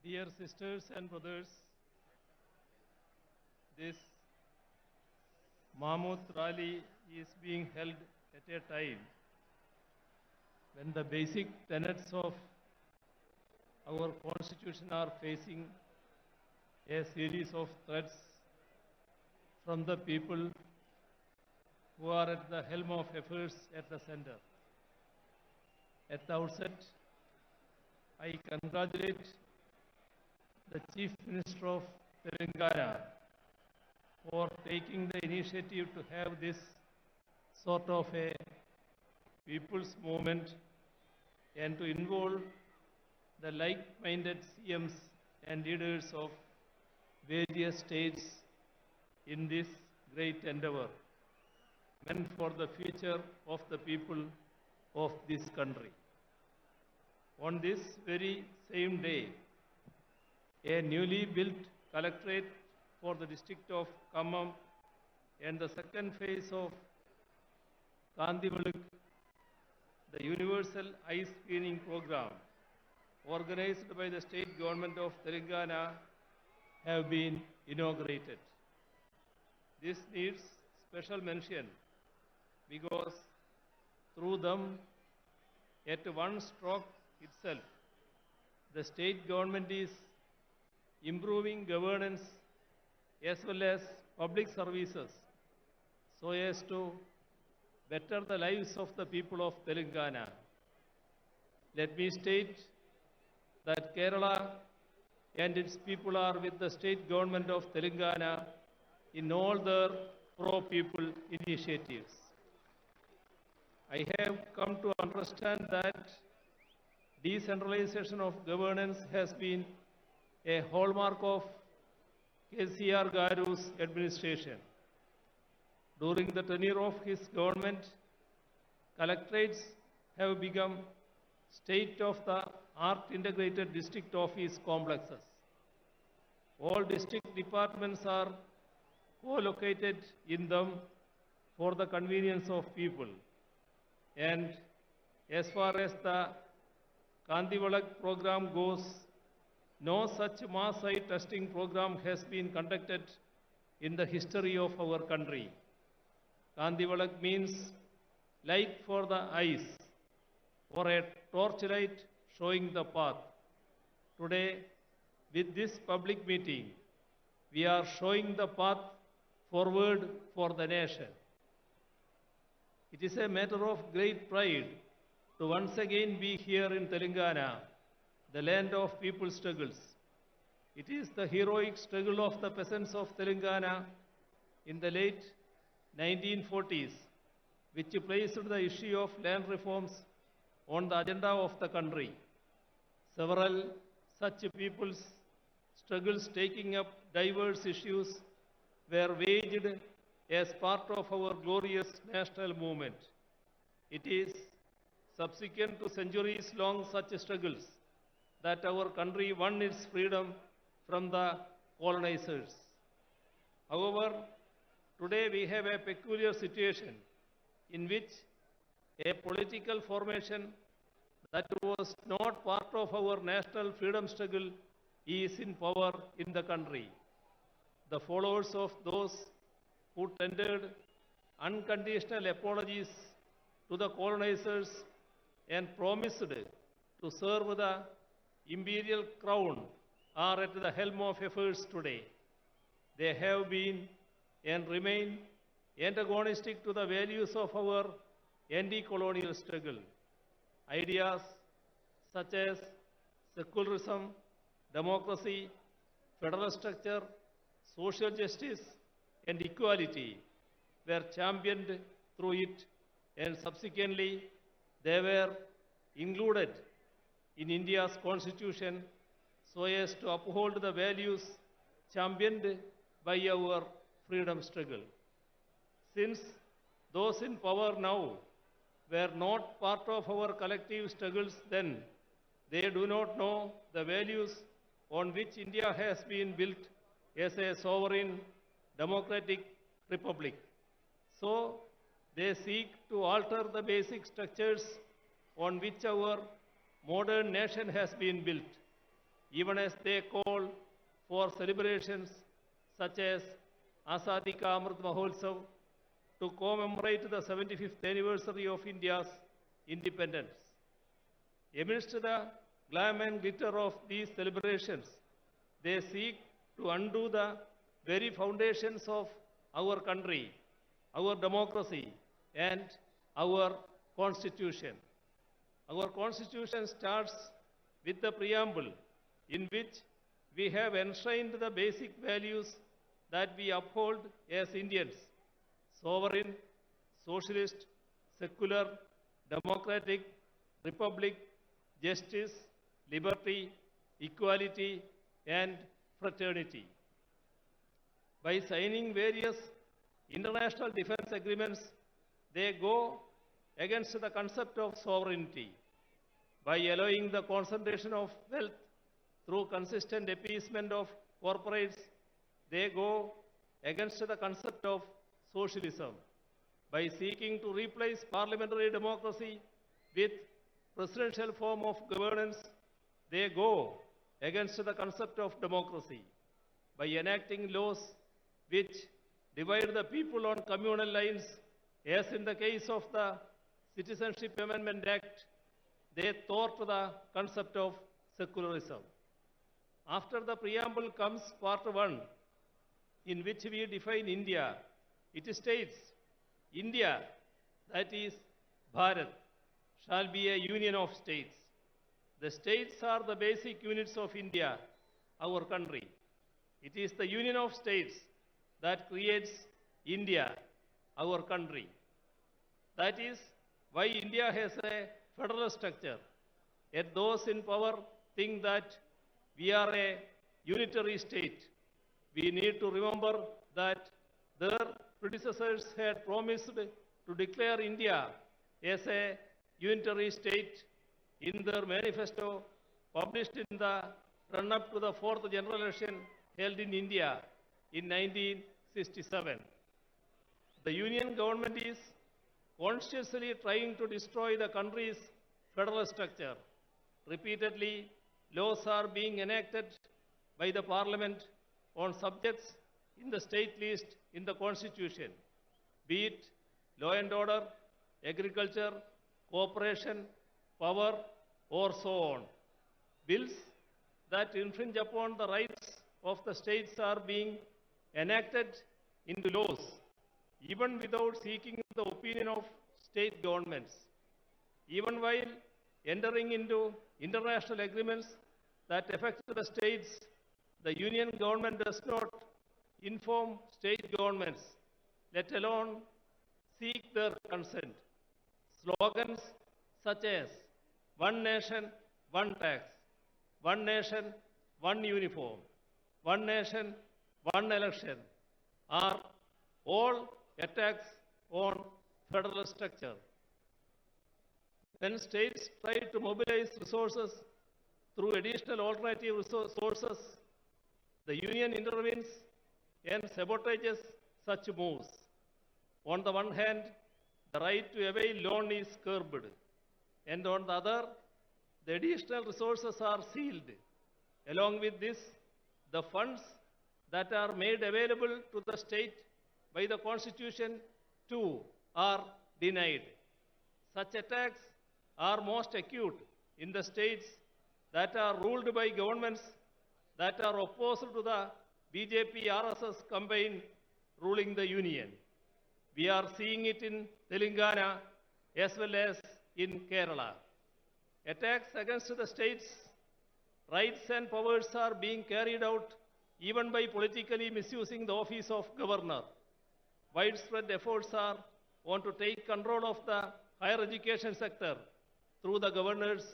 Dear sisters and brothers, this Mammoth rally is being held at a time when the basic tenets of our constitution are facing a series of threats from the people who are at the helm of affairs at the center. At the outset, I congratulate the Chief Minister of Telangana for taking the initiative to have this sort of a people's movement and to involve the like-minded CMs and leaders of various states in this great endeavor meant for the future of the people of this country. On this very same day, a newly built collectorate for the district of Khammam and the second phase of Kandivaluk, the Universal Eye Screening Program, organized by the state government of Telangana, have been inaugurated. This needs special mention because through them, at one stroke itself, the state government is improving governance as well as public services so as to better the lives of the people of Telangana. Let me state that Kerala and its people are with the state government of Telangana in all their pro-people initiatives. I have come to understand that decentralization of governance has been a hallmark of KCR Garu's administration. During the tenure of his government, collectorates have become state-of-the-art integrated district office complexes. All district departments are co-located in them for the convenience of people. And as far as the Kandivalak program goes, no such mass eye testing program has been conducted in the history of our country. Kandivalak means light for the eyes or a torchlight showing the path. Today, with this public meeting, we are showing the path forward for the nation. It is a matter of great pride to once again be here in Telangana, the land of people's struggles. It is the heroic struggle of the peasants of Telangana in the late 1940s which placed the issue of land reforms on the agenda of the country. Several such people's struggles taking up diverse issues were waged as part of our glorious national movement. It is subsequent to centuries-long such struggles that our country won its freedom from the colonizers. However, today we have a peculiar situation in which a political formation that was not part of our national freedom struggle is in power in the country. The followers of those who tendered unconditional apologies to the colonizers and promised to serve the imperial crown are at the helm of affairs today. They have been and remain antagonistic to the values of our anti-colonial struggle. Ideas such as secularism, democracy, federal structure, social justice, and equality were championed through it, and subsequently they were included in India's constitution so as to uphold the values championed by our freedom struggle. Since those in power now were not part of our collective struggles then, they do not know the values on which India has been built as a sovereign democratic republic. So, they seek to alter the basic structures on which our modern nation has been built. even as they call for celebrations such as Azadi Ka Amrit Mahotsav to commemorate the 75th anniversary of India's independence. Amidst the glam and glitter of these celebrations, they seek to undo the very foundations of our country, our democracy, and our constitution. Our constitution starts with the preamble in which we have enshrined the basic values that we uphold as Indians: sovereign, socialist, secular, democratic, republic, justice, liberty, equality, and fraternity. By signing various international defense agreements, they go against the concept of sovereignty. By allowing the concentration of wealth through consistent appeasement of corporates, they go against the concept of socialism. By seeking to replace parliamentary democracy with presidential form of governance, they go against the concept of democracy. By enacting laws which divide the people on communal lines, as in the case of the Citizenship Amendment Act, they thwart the concept of secularism. After the preamble comes part 1, in which we define India. It states, India, that is Bharat, shall be a union of states. The states are the basic units of India, our country. It is the union of states that creates India, our country. That is why India has a federal structure. Yet those in power think that we are a unitary state. We need to remember that their predecessors had promised to declare India as a unitary state in their manifesto published in the run-up to the 4th general election held in India in 1967. The union government is consciously trying to destroy the country's federal structure. Repeatedly, laws are being enacted by the parliament on subjects in the state list in the constitution, be it law and order, agriculture, cooperation, power, or so on. Bills that infringe upon the rights of the states are being enacted into laws, even without seeking the opinion of state governments. Even while entering into international agreements that affect the states, the union government does not inform state governments, let alone seek their consent. Slogans such as one nation, one tax, one nation, one uniform, one nation, one election are all attacks on federal structure. When states try to mobilize resources through additional alternative sources, the union intervenes and sabotages such moves. On the one hand, the right to avail loan is curbed, and on the other, the additional resources are sealed. Along with this, the funds that are made available to the state by the Constitution too are denied. Such attacks are most acute in the states that are ruled by governments that are opposed to the BJP-RSS combine ruling the union. We are seeing it in Telangana as well as in Kerala. Attacks against the states' rights and powers are being carried out even by politically misusing the office of governor. Widespread efforts are on to take control of the higher education sector through the governors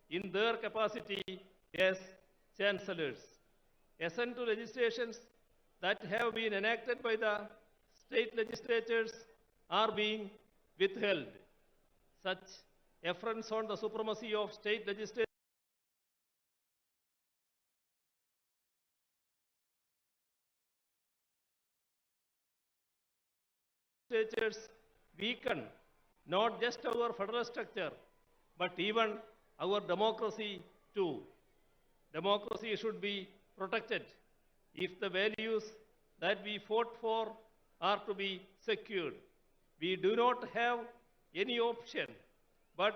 in their capacity as chancellors. Assent to legislations that have been enacted by the state legislatures are being withheld. Such affronts on the supremacy of state legislatures weaken not just our federal structure, but even our democracy too. Democracy should be protected if the values that we fought for are to be secured. We do not have any option but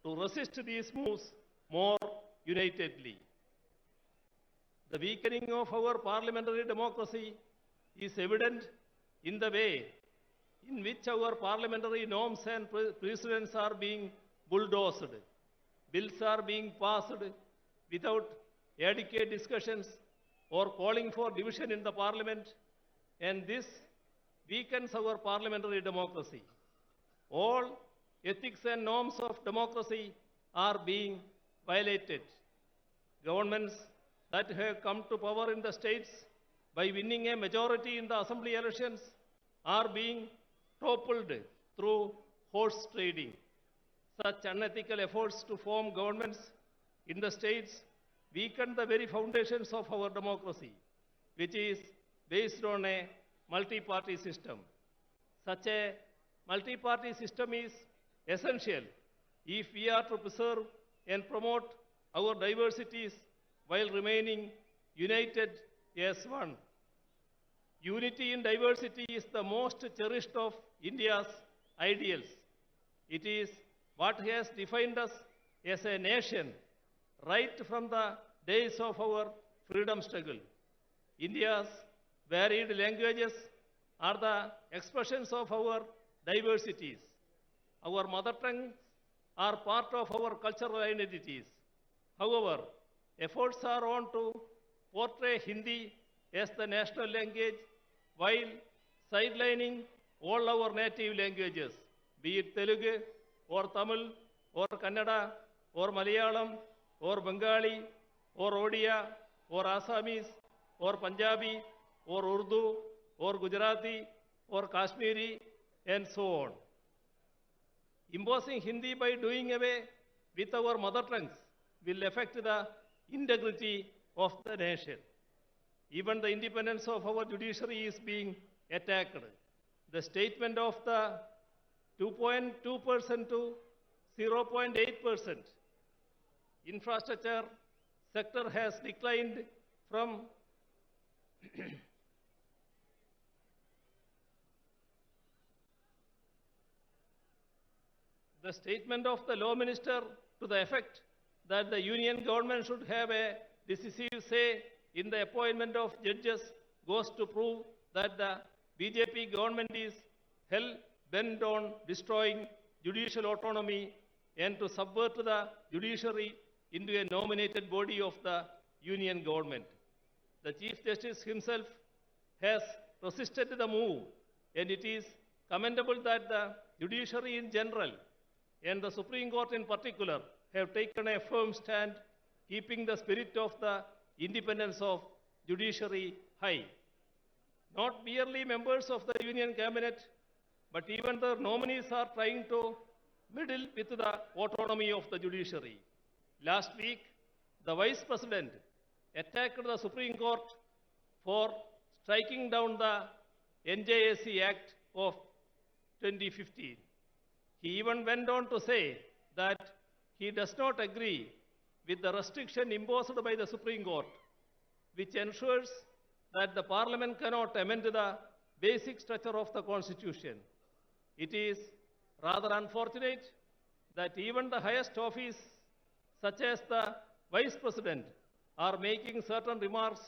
to resist these moves more unitedly. The weakening of our parliamentary democracy is evident in the way in which our parliamentary norms and precedents are being bulldozed. Bills are being passed without adequate discussions or calling for division in the parliament, and this weakens our parliamentary democracy. All ethics and norms of democracy are being violated. Governments that have come to power in the states by winning a majority in the assembly elections are being toppled through horse trading. Such unethical efforts to form governments in the states weaken the very foundations of our democracy, which is based on a multi-party system. Such a multi-party system is essential if we are to preserve and promote our diversities while remaining united as one. Unity in diversity is the most cherished of India's ideals. It is what has defined us as a nation right from the days of our freedom struggle. India's varied languages are the expressions of our diversities. Our mother tongues are part of our cultural identities. However, efforts are on to portray Hindi as the national language while sidelining all our native languages, be it Telugu or Tamil or Kannada or Malayalam or Bengali or Odia or Assamese or Punjabi or Urdu or Gujarati or Kashmiri and so on. Imposing Hindi by doing away with our mother tongues will affect the integrity of the nation. Even the independence of our judiciary is being attacked. The statement of the 2.2% to 0.8% infrastructure sector has declined from the statement of the law minister to the effect that the union government should have a decisive say in the appointment of judges goes to prove that the BJP government is hell bent on destroying judicial autonomy and to subvert the judiciary into a nominated body of the union government. The Chief Justice himself has resisted the move, and it is commendable that the judiciary in general and the Supreme Court in particular have taken a firm stand, keeping the spirit of the independence of judiciary high. Not merely members of the union cabinet, but even the nominees are trying to meddle with the autonomy of the judiciary. Last week, the Vice President attacked the Supreme Court for striking down the NJSC Act of 2015. He even went on to say that he does not agree with the restriction imposed by the Supreme Court, which ensures that the Parliament cannot amend the basic structure of the Constitution. It is rather unfortunate that even the highest office, such as the Vice President, are making certain remarks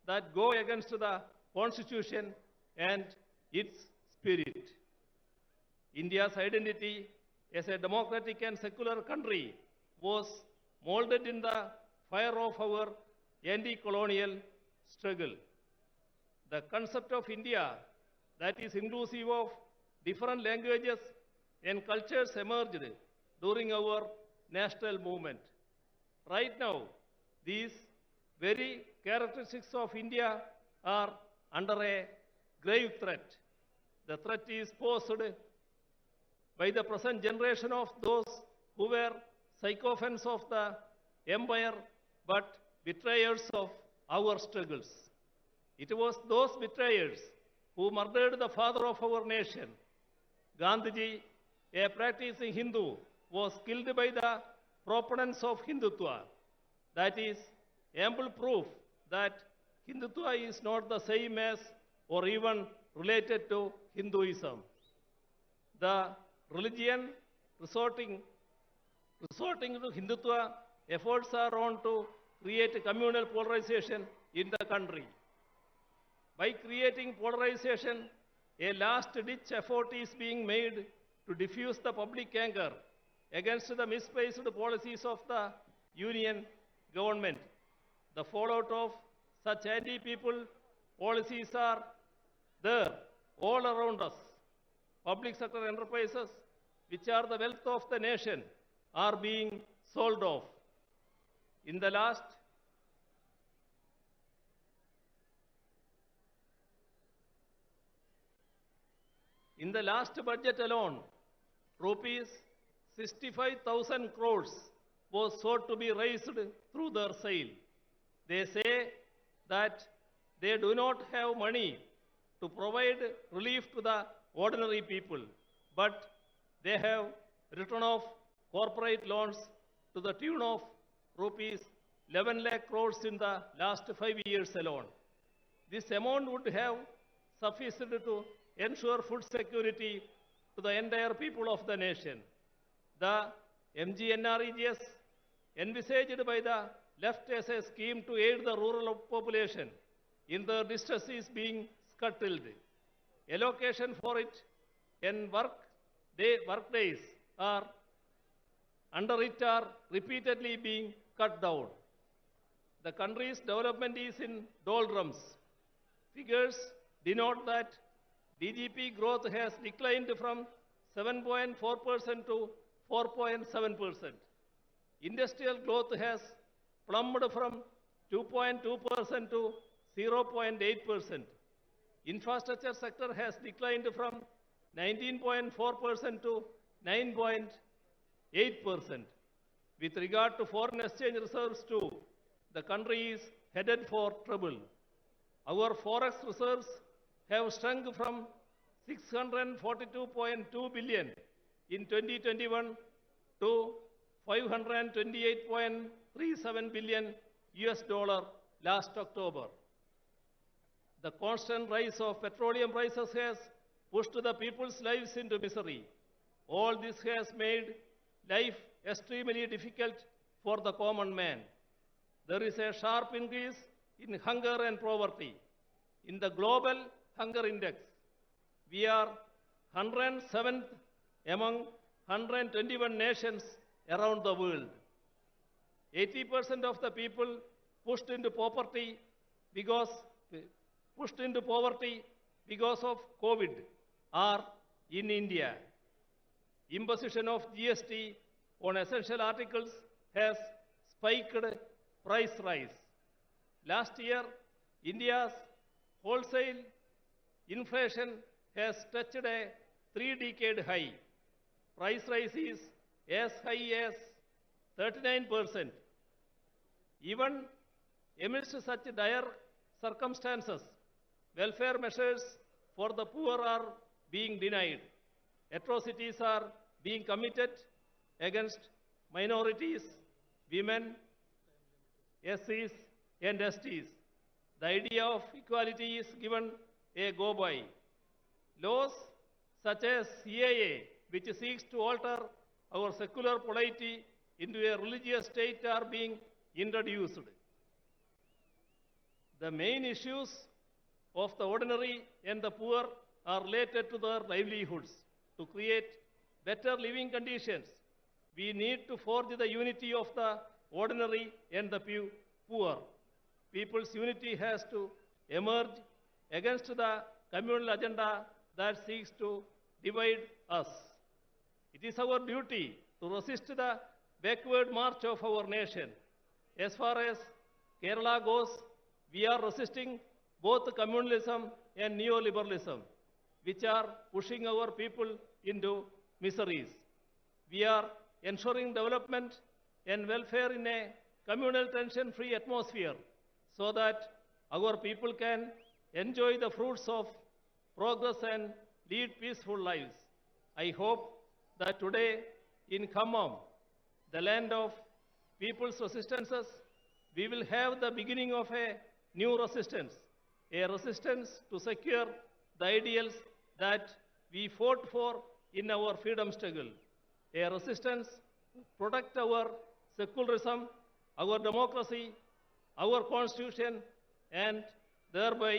that go against the Constitution and its spirit. India's identity as a democratic and secular country was molded in the fire of our anti-colonial struggle. The concept of India that is inclusive of different languages and cultures emerged during our national movement. Right now, these very characteristics of India are under a grave threat. The threat is posed by the present generation of those who were sycophants of the empire but betrayers of our struggles. It was those betrayers who murdered the father of our nation. Gandhiji, a practicing Hindu, was killed by the proponents of Hindutva, that is, ample proof that Hindutva is not the same as or even related to Hinduism. The religion resorting to Hindutva, efforts are on to create communal polarization in the country. By creating polarization, a last-ditch effort is being made to diffuse the public anger against the misplaced policies of the union government. The fallout of such anti-people policies are there all around us. Public sector enterprises, which are the wealth of the nation, are being sold off. In the last budget alone, rupees 65,000 crores was sought to be raised through their sale. They say that they do not have money to provide relief to the ordinary people, but they have written off corporate loans to the tune of rupees 11 lakh crores in the last 5 years alone. This amount would have sufficed to ensure food security to the entire people of the nation. The MGNREGS, envisaged by the left as a scheme to aid the rural population in their distress, is being scuttled. Allocation for it and work days are under it are repeatedly being cut down. The country's development is in doldrums. Figures denote that DGP growth has declined from 7.4% to 4.7%. Industrial growth has plummeted from 2.2% to 0.8%. Infrastructure sector has declined from 19.4% to 9.8%. With regard to foreign exchange reserves too, the country is headed for trouble. Our forex reserves have shrunk from 642.2 billion in 2021 to 528.37 billion US dollar last October. The constant rise of petroleum prices has pushed the people's lives into misery. All this has made life extremely difficult for the common man. There is a sharp increase in hunger and poverty. In the global hunger index, we are 107th among 121 nations around the world. 80% of the people pushed into poverty because of COVID are in India. Imposition of GST on essential articles has spiked price rise. Last year, India's wholesale inflation has touched a 3-decade high. Price rise is as high as 39%. Even amidst such dire circumstances, welfare measures for the poor are being denied. Atrocities are being committed against minorities, women, SCs, and STs. The idea of equality is given a go-by. Laws such as CAA, which seeks to alter our secular polity into a religious state, are being introduced. The main issues of the ordinary and the poor are related to their livelihoods. To create better living conditions, we need to forge the unity of the ordinary and the poor. People's unity has to emerge against the communal agenda that seeks to divide us. It is our duty to resist the backward march of our nation. As far as Kerala goes, we are resisting both communalism and neoliberalism, which are pushing our people into miseries. We are ensuring development and welfare in a communal tension-free atmosphere so that our people can enjoy the fruits of progress and lead peaceful lives. I hope that today in Khammam, the land of people's resistances, we will have the beginning of a new resistance, a resistance to secure the ideals that we fought for in our freedom struggle, a resistance to protect our secularism, our democracy, our constitution, and thereby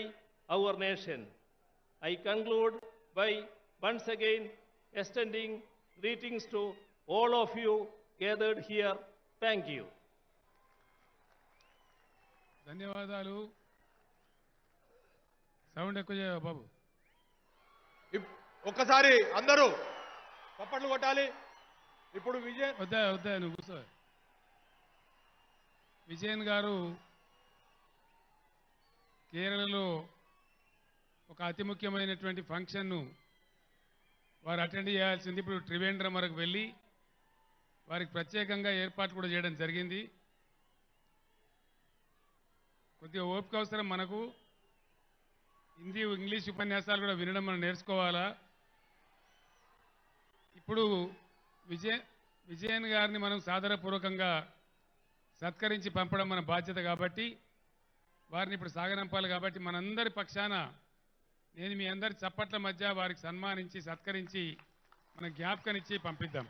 our nation. I conclude by once again extending greetings to all of you gathered here. Thank you. ధన్యవాదాలు. Sound ఎక్కువ చేయవా బాబు? ఒక్కసారి అందరూ చప్పట్లు కొట్టాలి. ఇప్పుడు వద్దా నువ్వు కూర్చో. విజయన్ గారు కేరళలో ఒక అతి ముఖ్యమైనటువంటి ఫంక్షన్ను వారు అటెండ్ చేయాల్సింది. ఇప్పుడు త్రివేంద్రం వరకు వెళ్ళి వారికి ప్రత్యేకంగా ఏర్పాటు కూడా చేయడం జరిగింది. కొద్దిగా ఓపిక అవసరం మనకు. హిందీ ఇంగ్లీష్ ఉపన్యాసాలు కూడా వినడం మనం నేర్చుకోవాలా. ఇప్పుడు విజయన్ గారిని మనం సాదరపూర్వకంగా సత్కరించి పంపడం మన బాధ్యత కాబట్టి వారిని ఇప్పుడు సాగనంపాలి. కాబట్టి మనందరి పక్షాన నేను మీ అందరి చప్పట్ల మధ్య వారికి సన్మానించి సత్కరించి మన జ్ఞాపకనిచ్చి పంపిద్దాం.